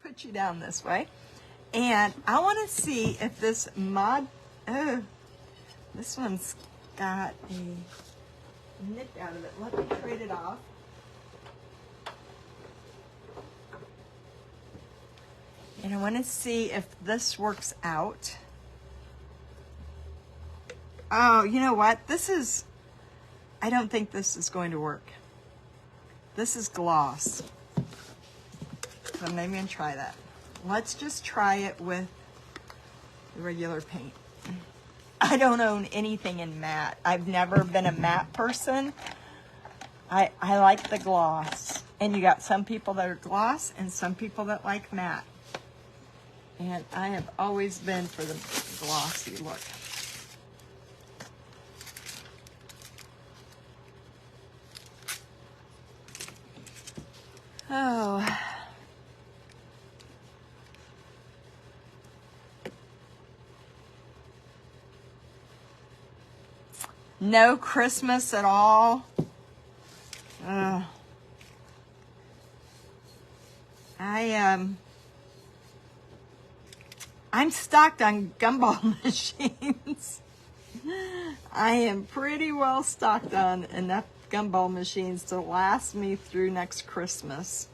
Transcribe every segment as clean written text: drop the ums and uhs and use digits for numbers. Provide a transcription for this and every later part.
put you down this way. And I want to see if this mod, oh, this one's got a nick out of it. Let me trade it off. And I want to see if this works out. Oh, you know what? I don't think this is going to work. This is gloss. So maybe I'm going to try that. Let's just try it with the regular paint. I don't own anything in matte. I've never been a matte person. I like the gloss. And you got some people that are gloss and some people that like matte. And I have always been for the glossy look. Oh. No Christmas at all. I'm stocked on gumball machines. I am pretty well stocked on enough gumball machines to last me through next Christmas.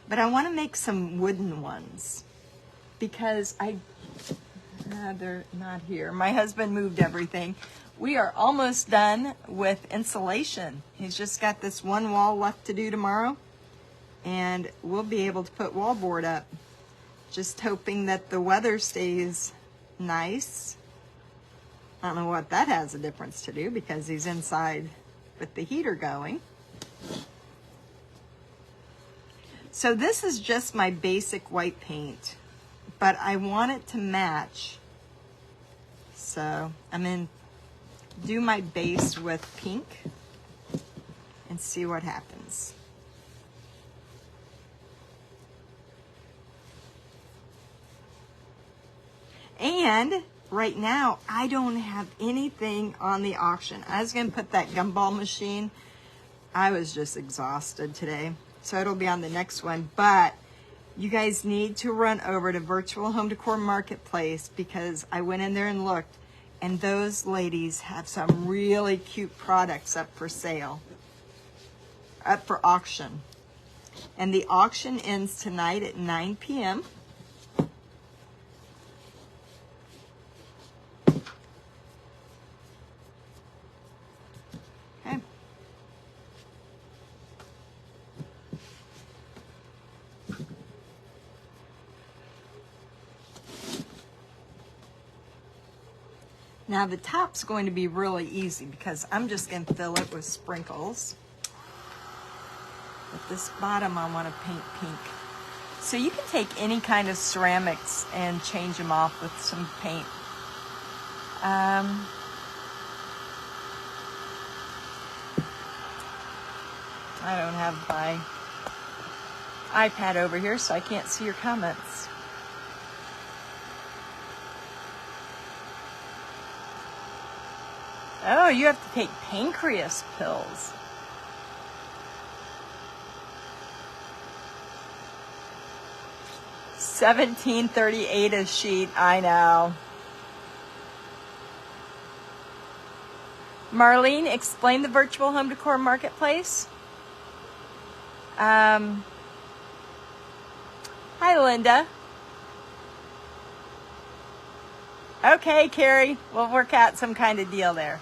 But I want to make some wooden ones because they're not here. My husband moved everything. We are almost done with insulation. He's just got this one wall left to do tomorrow, and we'll be able to put wallboard up. Just hoping that the weather stays nice. I don't know what that has a difference to do because he's inside with the heater going. So this is just my basic white paint, but I want it to match. So I'm going to do my base with pink and see what happens. And right now, I don't have anything on the auction. I was going to put that gumball machine. I was just exhausted today. So it'll be on the next one. But you guys need to run over to Virtual Home Decor Marketplace because I went in there and looked. And those ladies have some really cute products up for sale. Up for auction. And the auction ends tonight at 9 p.m. Now the top's going to be really easy because I'm just going to fill it with sprinkles. But this bottom I want to paint pink. So you can take any kind of ceramics and change them off with some paint. I don't have my iPad over here, so I can't see your comments. Oh, you have to take pancreas pills. $17.38 a sheet, I know. Marlene, explain the Virtual Home Decor Marketplace. Hi, Linda. Okay, Carrie, we'll work out some kind of deal there.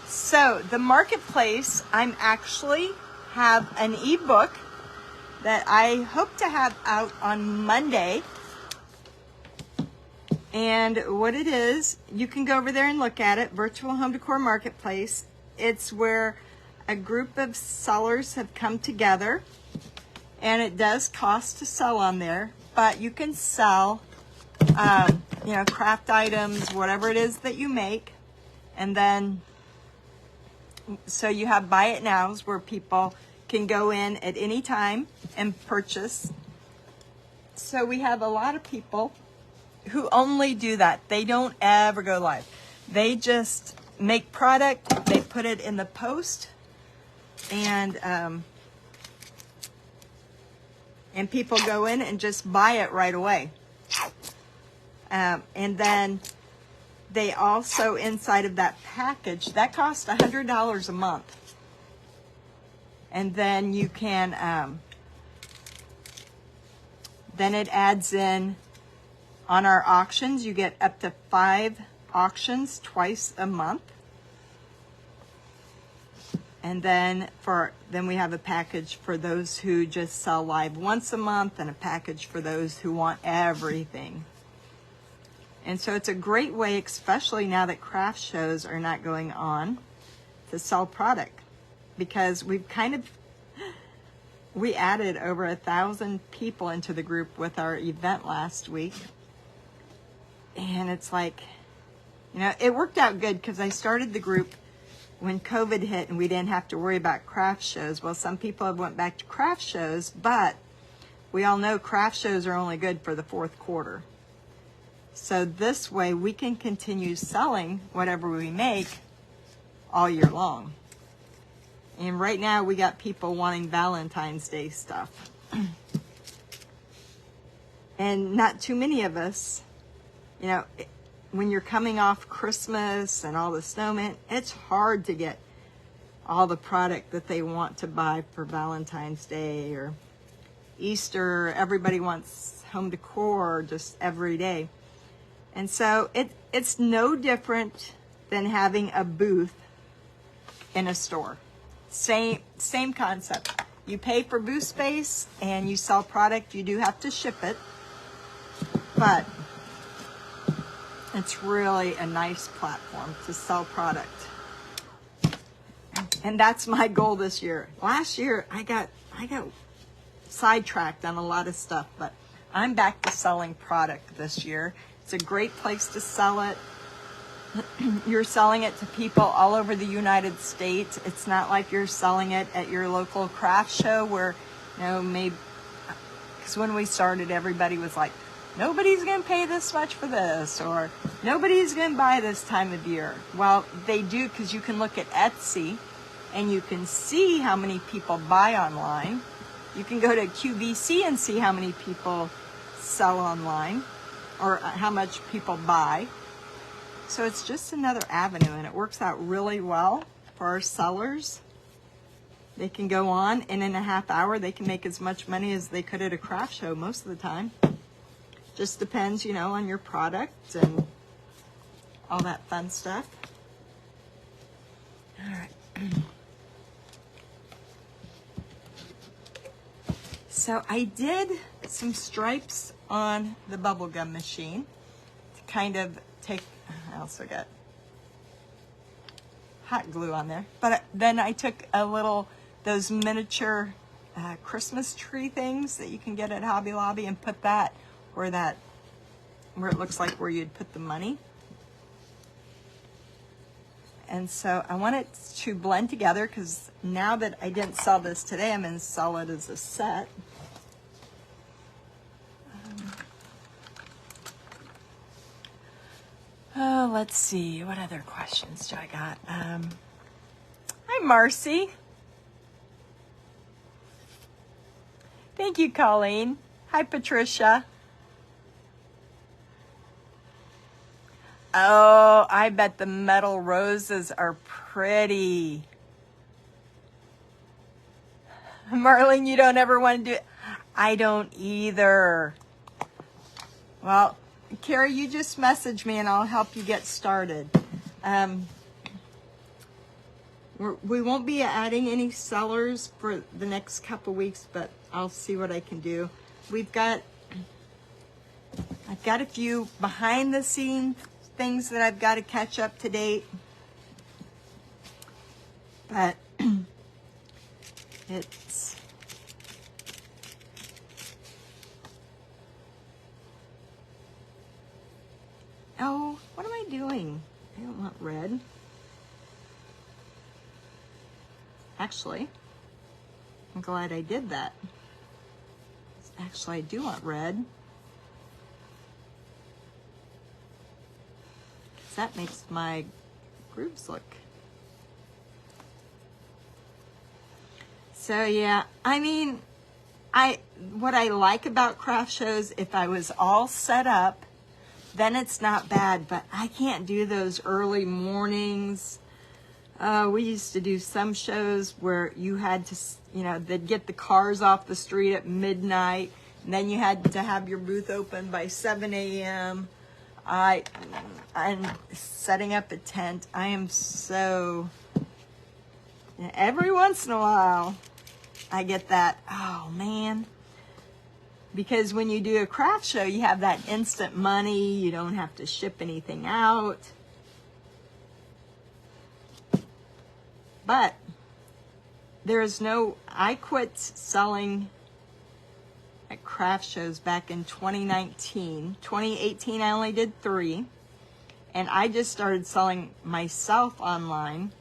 So the marketplace, I'm actually have an ebook that I hope to have out on Monday. And what it is, you can go over there and look at it, Virtual Home Decor Marketplace. It's where a group of sellers have come together, and it does cost to sell on there, but you can sell, you know, craft items, whatever it is that you make. And then, so you have buy it nows where people can go in at any time and purchase. So we have a lot of people who only do that. They don't ever go live. They just make product, they put it in the post, and and people go in and just buy it right away. And then they also, inside of that package, that costs $100 a month. And then you can, then it adds in, on our auctions, you get up to 5 auctions twice a month. And then we have a package for those who just sell live once a month, and a package for those who want everything. And so it's a great way, especially now that craft shows are not going on, to sell product, because we added over 1,000 people into the group with our event last week. And it's like, you know, it worked out good because I started the group when COVID hit and we didn't have to worry about craft shows. Well, some people have went back to craft shows, but we all know craft shows are only good for the 4th quarter. So this way we can continue selling whatever we make all year long. And right now we got people wanting Valentine's Day stuff. And not too many of us, you know, when you're coming off Christmas and all the snowmen, it's hard to get all the product that they want to buy for Valentine's Day or Easter. Everybody wants home decor just every day. And so it's no different than having a booth in a store. Same concept. You pay for booth space and you sell product. You do have to ship it, but it's really a nice platform to sell product. And that's my goal this year. Last year I got sidetracked on a lot of stuff, but I'm back to selling product this year. It's a great place to sell it. You're selling it to people all over the United States. It's not like you're selling it at your local craft show where, you know, maybe, because when we started, everybody was like, nobody's going to pay this much for this, or nobody's going to buy this time of year. Well, they do, because you can look at Etsy and you can see how many people buy online. You can go to QVC and see how many people sell online, or how much people buy. So it's just another avenue, and it works out really well for our sellers. They can go on, and in a half hour, they can make as much money as they could at a craft show most of the time. Just depends, you know, on your product and all that fun stuff. All right. So I did some stripes on the bubblegum machine to kind of take, I also got hot glue on there, but then I took a little, those miniature Christmas tree things that you can get at Hobby Lobby, and put that where it looks like where you'd put the money. And so I want it to blend together, because now that I didn't sell this today, I'm going to sell it as a set. Oh, let's see. What other questions do I got? Hi, Marcy. Thank you, Colleen. Hi, Patricia. Oh, I bet the metal roses are pretty. Marlene, you don't ever want to do it. I don't either. Well, Carrie, you just message me and I'll help you get started. We won't be adding any sellers for the next couple weeks, but I'll see what I can do. I've got a few behind the scenes things that I've got to catch up to date, but it's oh, what am I doing? I don't want red. Actually, I'm glad I did that. Actually, I do want red. That makes my grooves look. So yeah, I mean, what I like about craft shows, if I was all set up, then it's not bad, but I can't do those early mornings. We used to do some shows where you had to, you know, they'd get the cars off the street at midnight, and then you had to have your booth open by 7 a.m. I'm setting up a tent. I am so, every once in a while, I get that, oh man. Because when you do a craft show, you have that instant money. You don't have to ship anything out. But there is no, I quit selling at craft shows back in 2019. 2018, I only did 3. And I just started selling myself online.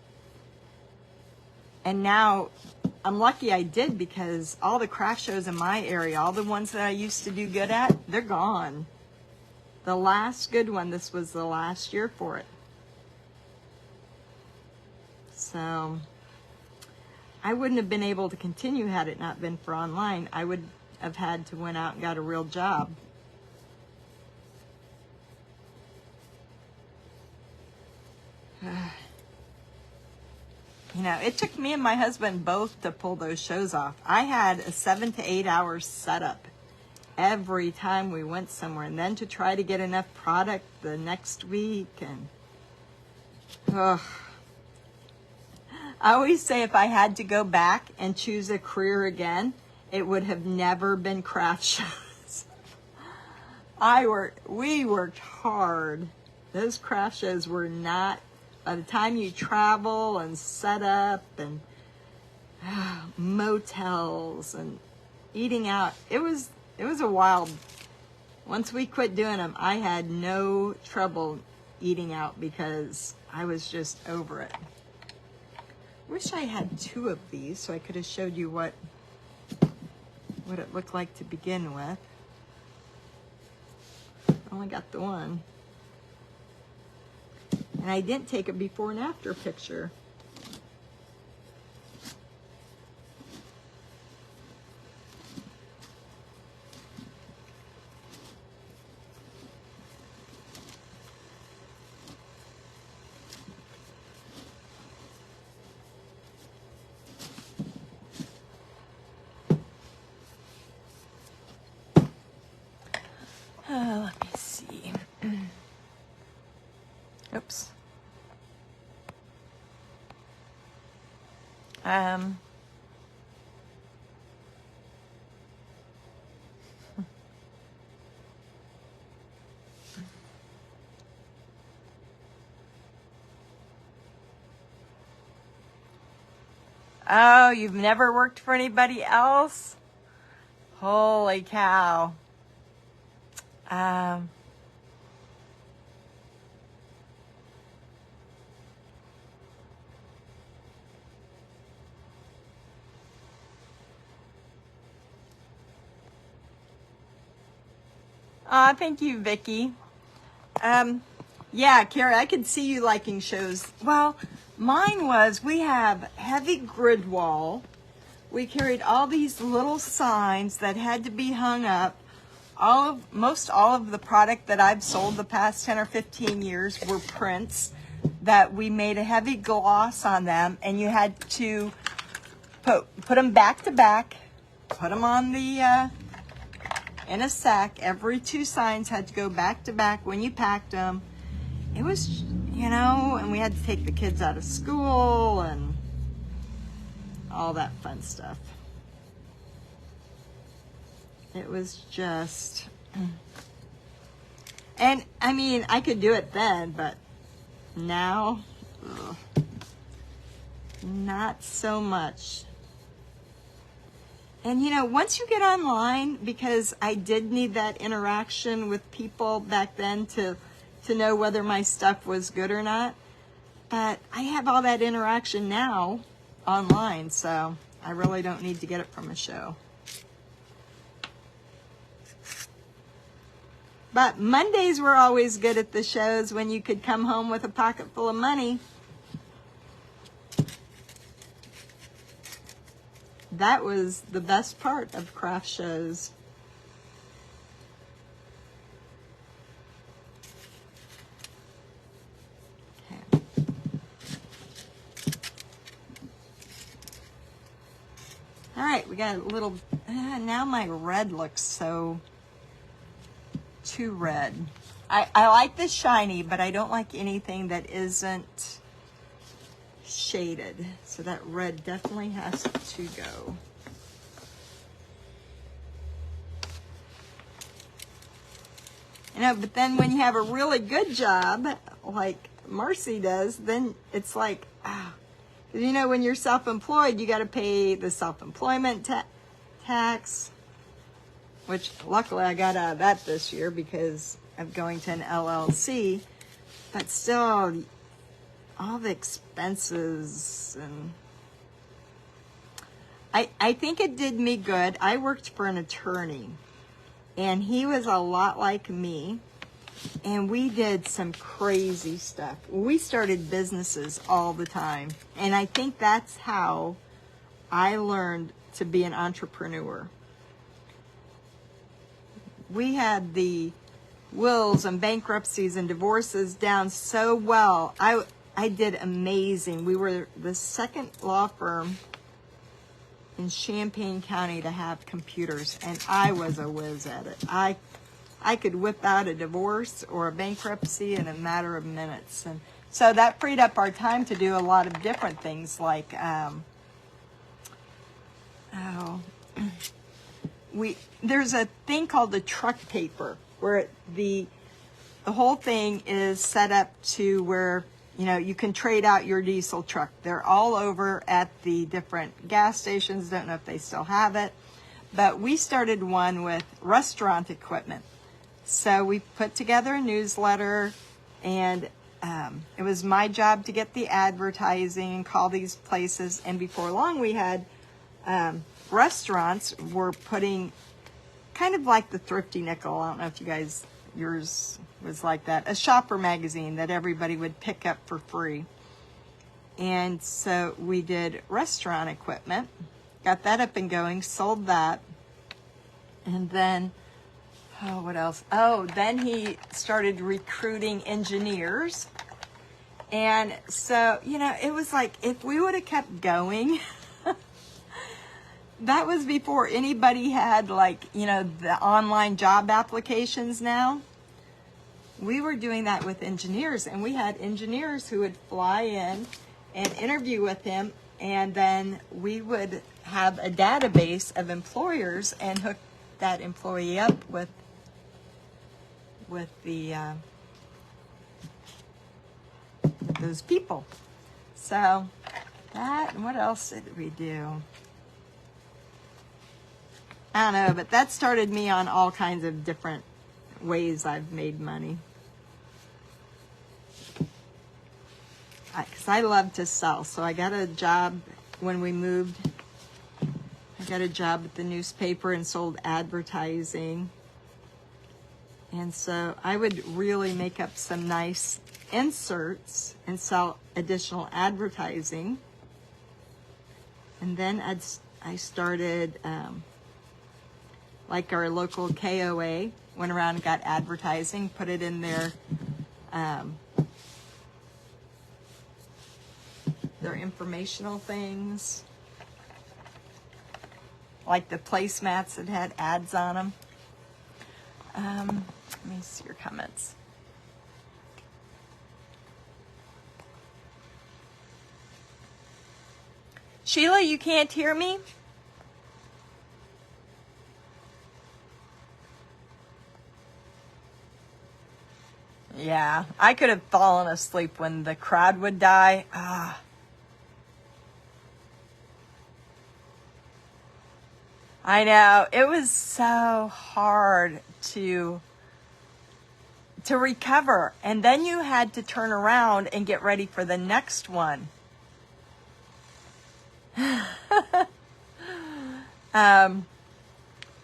And now I'm lucky I did, because all the craft shows in my area, all the ones that I used to do good at, they're gone. The last good one, this was the last year for it. So I wouldn't have been able to continue had it not been for online. I would have had to went out and got a real job. You know, it took me and my husband both to pull those shows off. I had a 7 to 8 hour setup every time we went somewhere, and then to try to get enough product the next week. And I always say if I had to go back and choose a career again, it would have never been craft shows. We worked hard. Those craft shows were not, by the time you travel and set up and motels and eating out, it was a wild. Once we quit doing them, I had no trouble eating out because I was just over it. Wish I had 2 of these so I could have showed you what it looked like to begin with. Only got the one. And I didn't take a before and after picture. Let me see. Oops. Oh, you've never worked for anybody else? Holy cow. Thank you, Vicki. Yeah, Carrie, I could see you liking shows. Well, mine was, we have heavy grid wall. We carried all these little signs that had to be hung up. Most all of the product that I've sold the past 10 or 15 years were prints that we made a heavy gloss on them, and you had to put them back to back, put them on the in a sack. Every 2 signs had to go back to back when you packed them. It was, you know, and we had to take the kids out of school and all that fun stuff. It was just, and I mean, I could do it then, but now, not so much. And you know, once you get online, because I did need that interaction with people back then to know whether my stuff was good or not, but I have all that interaction now online, so I really don't need to get it from a show. But Mondays were always good at the shows, when you could come home with a pocket full of money. that was the best part of craft shows. Okay. All right, we got a little, now my red looks so too red. I like the shiny, but I don't like anything that isn't shaded. So that red definitely has to go. You know, but then when you have a really good job, like Marcy does, then it's like, you know, when you're self-employed, you got to pay the self-employment tax, which luckily I got out of that this year because of going to an LLC, but still all the expenses. And I think it did me good. I worked for an attorney, and he was a lot like me, and we did some crazy stuff. We started businesses all the time, and I think that's how I learned to be an entrepreneur. We had the wills and bankruptcies and divorces down so well. I did amazing. We were the second law firm in Champaign County to have computers, and I was a whiz at it. I could whip out a divorce or a bankruptcy in a matter of minutes. And so that freed up our time to do a lot of different things, like there's a thing called the truck paper, where the whole thing is set up to where, you know, you can trade out your diesel truck. They're all over at the different gas stations. Don't know if they still have it, but we started one with restaurant equipment. So we put together a newsletter, and it was my job to get the advertising and call these places. And before long, we had restaurants were putting, kind of like the Thrifty Nickel. I don't know if you guys, yours was like that, a shopper magazine that everybody would pick up for free. And so we did restaurant equipment, got that up and going, sold that. And then, what else? Then he started recruiting engineers. And so, you know, it was like, if we would have kept going, that was before anybody had, like, you know, the online job applications now. We were doing that with engineers, and we had engineers who would fly in and interview with him, and then we would have a database of employers and hook that employee up with the those people. So that, and what else did we do? I don't know, but that started me on all kinds of different ways I've made money. Because I love to sell. So I got a job when we moved. I got a job at the newspaper and sold advertising. And so I would really make up some nice inserts and sell additional advertising. And then I started, like our local KOA, went around and got advertising, put it in their informational things, like the placemats that had ads on them. Let me see your comments. Sheila, you can't hear me? Yeah, I could have fallen asleep when the crowd would die. I know, it was so hard to recover, and then you had to turn around and get ready for the next one.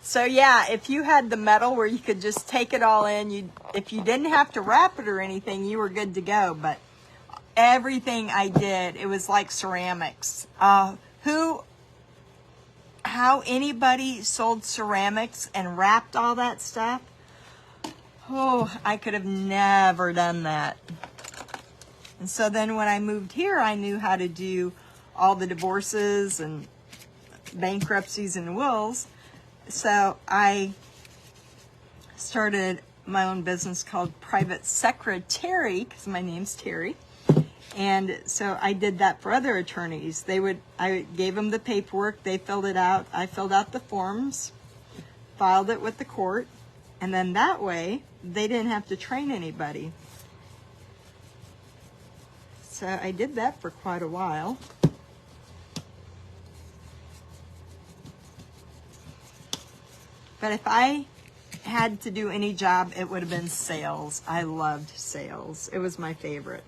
So yeah, if you had the metal where you could just take it all in, if you didn't have to wrap it or anything, you were good to go. But everything I did, it was like ceramics. how anybody sold ceramics and wrapped all that stuff. Oh, I could have never done that. And so then when I moved here, I knew how to do all the divorces and bankruptcies and wills. So I started my own business called Private Secretary, because my name's Terry. And so I did that for other attorneys. I gave them the paperwork, they filled it out, I filled out the forms, filed it with the court, and then that way they didn't have to train anybody. So I did that for quite a while. But if I had to do any job, it would have been sales. I loved sales. It was my favorite.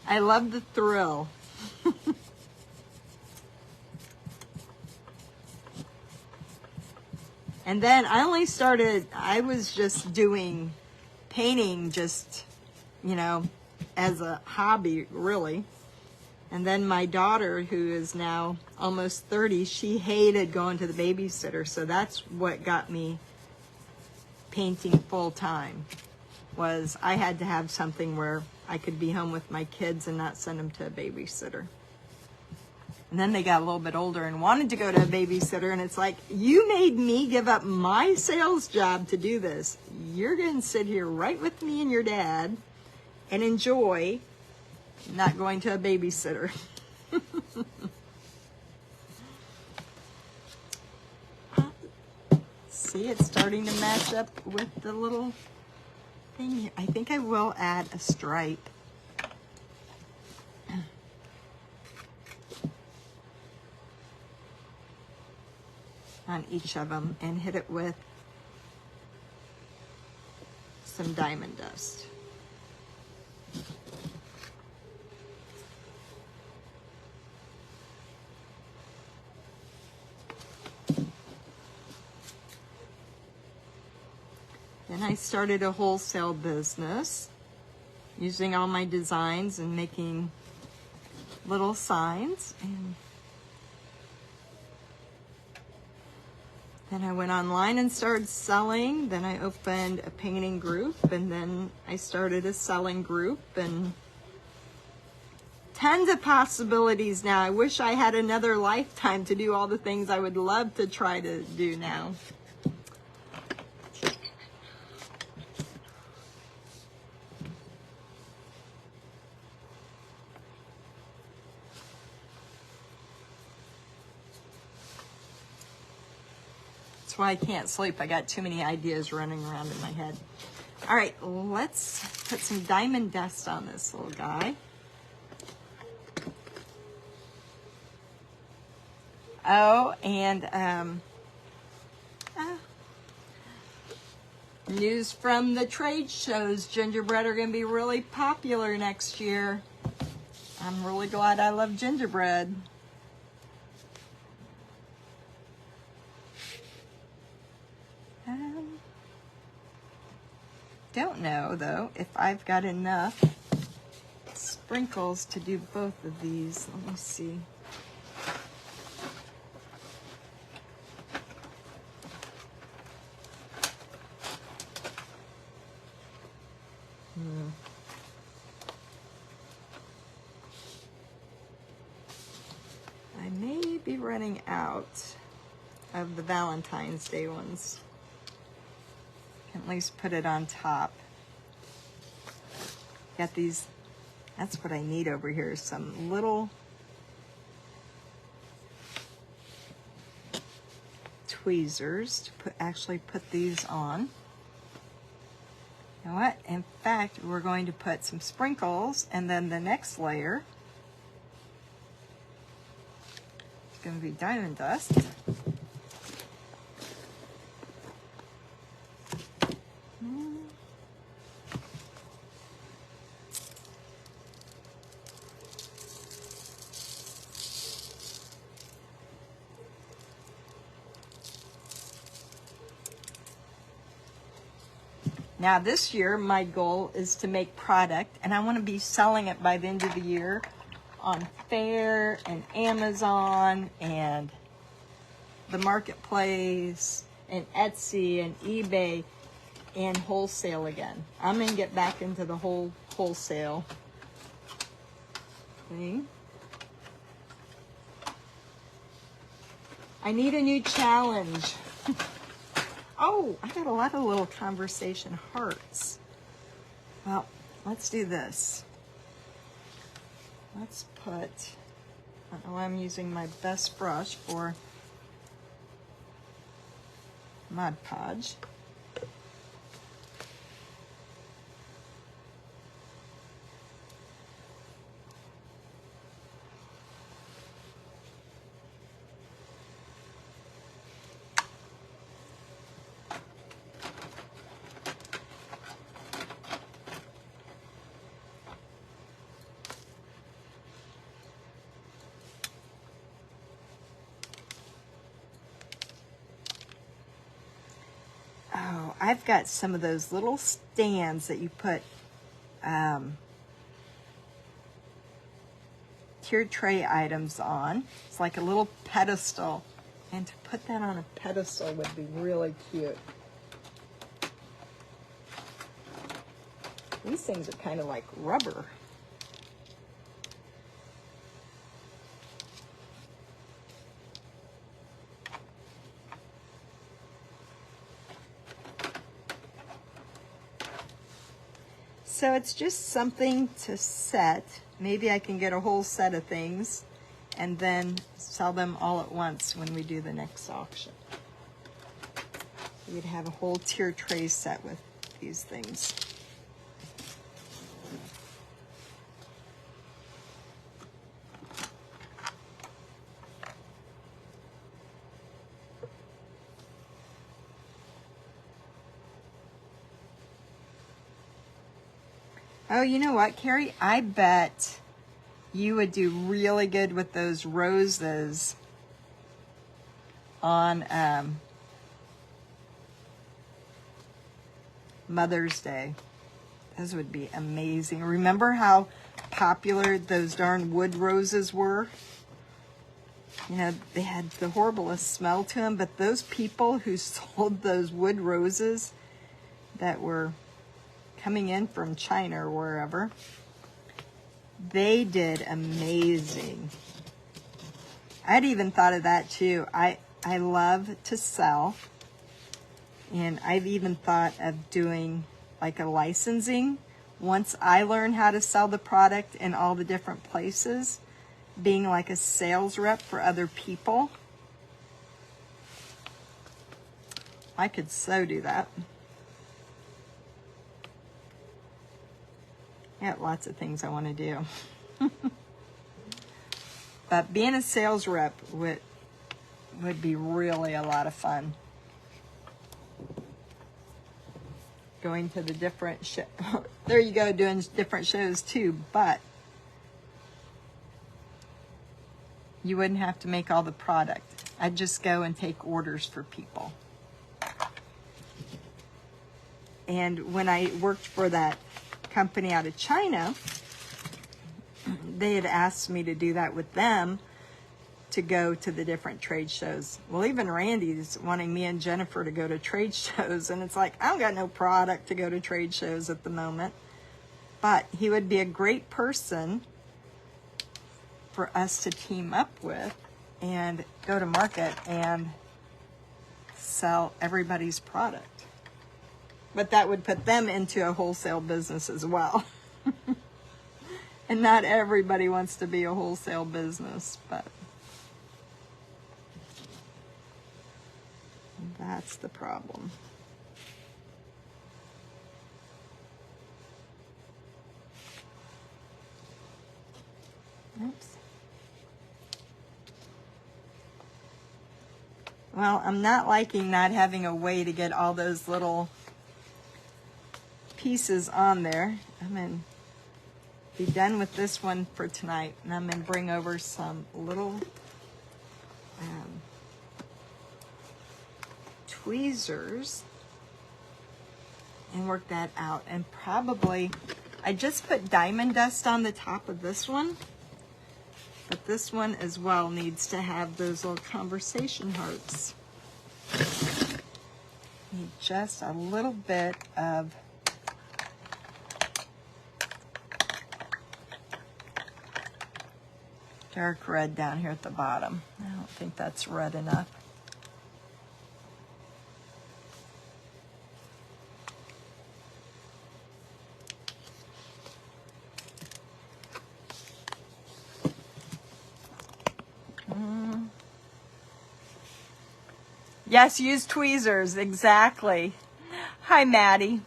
I love the thrill. And then I was just doing painting just, as a hobby, really. And then my daughter, who is now almost 30, she hated going to the babysitter. So that's what got me painting full time, was I had to have something where I could be home with my kids and not send them to a babysitter. And then they got a little bit older and wanted to go to a babysitter. And it's like, you made me give up my sales job to do this. You're going to sit here right with me and your dad and enjoy not going to a babysitter. See, it's starting to match up with the little thing here. I think I will add a stripe. On each of them and hit it with some diamond dust. Then I started a wholesale business using all my designs and making little signs. And then I went online and started selling. Then I opened a painting group, and then I started a selling group, and tons of possibilities now. I wish I had another lifetime to do all the things I would love to try to do now. That's why I can't sleep. I got too many ideas running around in my head. All right, let's put some diamond dust on this little guy. Oh, and news from the trade shows, gingerbread are going to be really popular next year. I'm really glad I love gingerbread. Don't know, though, if I've got enough sprinkles to do both of these. Let me see. I may be running out of the Valentine's Day ones. At least put it on top. Got these, that's what I need over here, some little tweezers to actually put these on. You know what? In fact, we're going to put some sprinkles, and then the next layer is going to be diamond dust. Now this year, my goal is to make product, and I want to be selling it by the end of the year on Fair and Amazon and the Marketplace and Etsy and eBay and wholesale again. I'm going to get back into the whole wholesale thing. I need a new challenge. Oh, I got a lot of little conversation hearts. Well, let's do this. Let's put, I know I'm using my best brush for Mod Podge. Oh, I've got some of those little stands that you put tiered tray items on. It's like a little pedestal. And to put that on a pedestal would be really cute. These things are kind of like rubber. So it's just something to set. Maybe I can get a whole set of things and then sell them all at once when we do the next auction. You'd have a whole tier tray set with these things. Oh, you know what, Carrie? I bet you would do really good with those roses on Mother's Day. Those would be amazing. Remember how popular those darn wood roses were? You know, they had the horriblest smell to them, but those people who sold those wood roses that were coming in from China or wherever, they did amazing. I'd even thought of that too. I love to sell, and I've even thought of doing like a licensing. Once I learn how to sell the product in all the different places, being like a sales rep for other people. I could so do that. I got lots of things I want to do. But being a sales rep would be really a lot of fun. Going to the different shows. There you go, doing different shows too, but you wouldn't have to make all the product. I'd just go and take orders for people. And when I worked for that company out of China, they had asked me to do that with them, to go to the different trade shows. Well, even Randy's wanting me and Jennifer to go to trade shows, and it's like, I don't got no product to go to trade shows at the moment. But he would be a great person for us to team up with and go to market and sell everybody's product. But that would put them into a wholesale business as well. And not everybody wants to be a wholesale business, but that's the problem. Oops. Well, I'm not liking not having a way to get all those little pieces on there. I'm going to be done with this one for tonight, and I'm going to bring over some little tweezers and work that out. And probably, I just put diamond dust on the top of this one, But this one as well needs to have those little conversation hearts. Need just a little bit of dark red down here at the bottom. I don't think that's red enough. Yes, use tweezers, exactly. Hi, Maddie.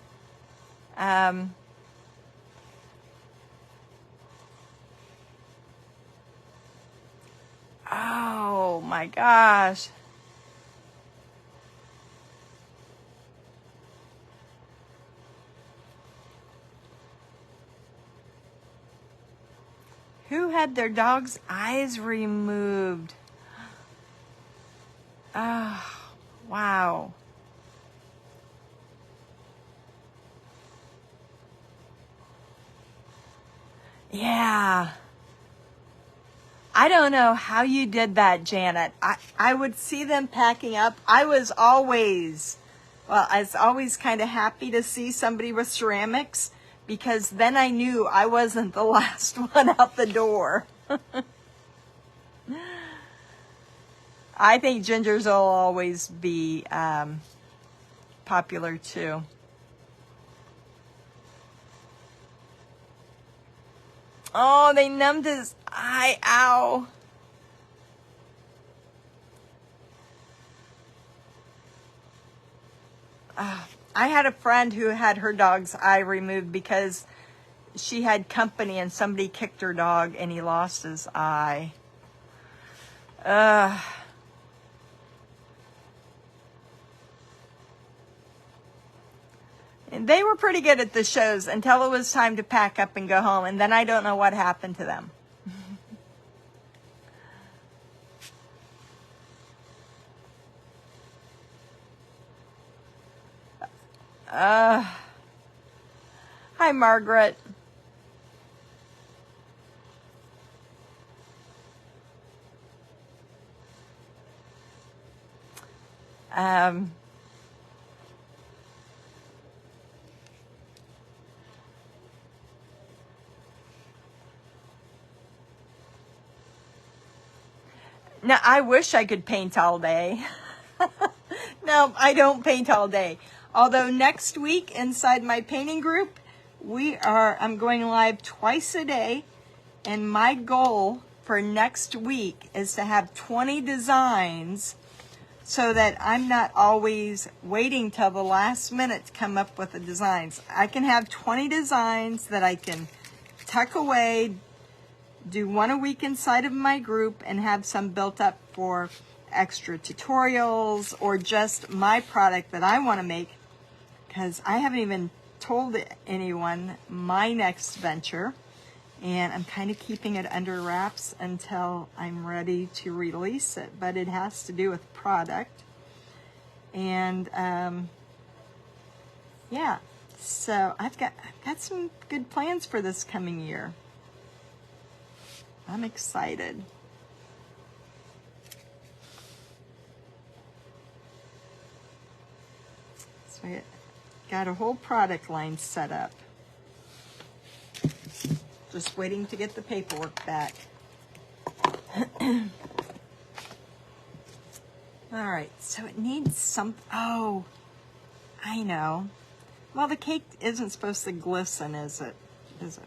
Oh my gosh. Who had their dog's eyes removed? Oh, wow. Yeah. I don't know how you did that, Janet. I would see them packing up. I was always kind of happy to see somebody with ceramics, because then I knew I wasn't the last one out the door. I think gingers will always be popular too. Oh, they numbed his eye. Ow. I had a friend who had her dog's eye removed because she had company and somebody kicked her dog and he lost his eye. And they were pretty good at the shows until it was time to pack up and go home, and then I don't know what happened to them. Hi, Margaret. Now, I wish I could paint all day. No, I don't paint all day. Although next week inside my painting group, I'm going live twice a day, and my goal for next week is to have 20 designs so that I'm not always waiting till the last minute to come up with the designs. I can have 20 designs that I can tuck away, do one a week inside of my group, and have some built up for extra tutorials or just my product that I want to make, because I haven't even told anyone my next venture, and I'm kind of keeping it under wraps until I'm ready to release it, but it has to do with product. And yeah, so I've got some good plans for this coming year. I'm excited. So I got a whole product line set up. Just waiting to get the paperwork back. All right, so it needs some, oh, I know. Well, the cake isn't supposed to glisten, is it? Is it?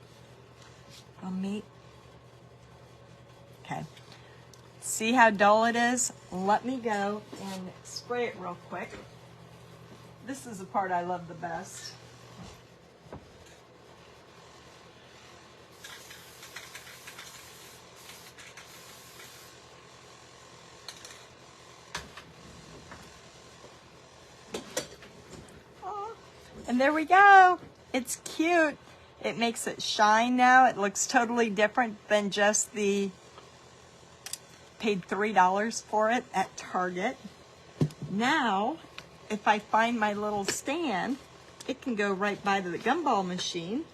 Well, okay. See how dull it is? Let me go and spray it real quick. This is the part I love the best. And there we go. It's cute. It makes it shine now. It looks totally different than just the paid $3 for it at Target. Now, if I find my little stand, it can go right by the gumball machine.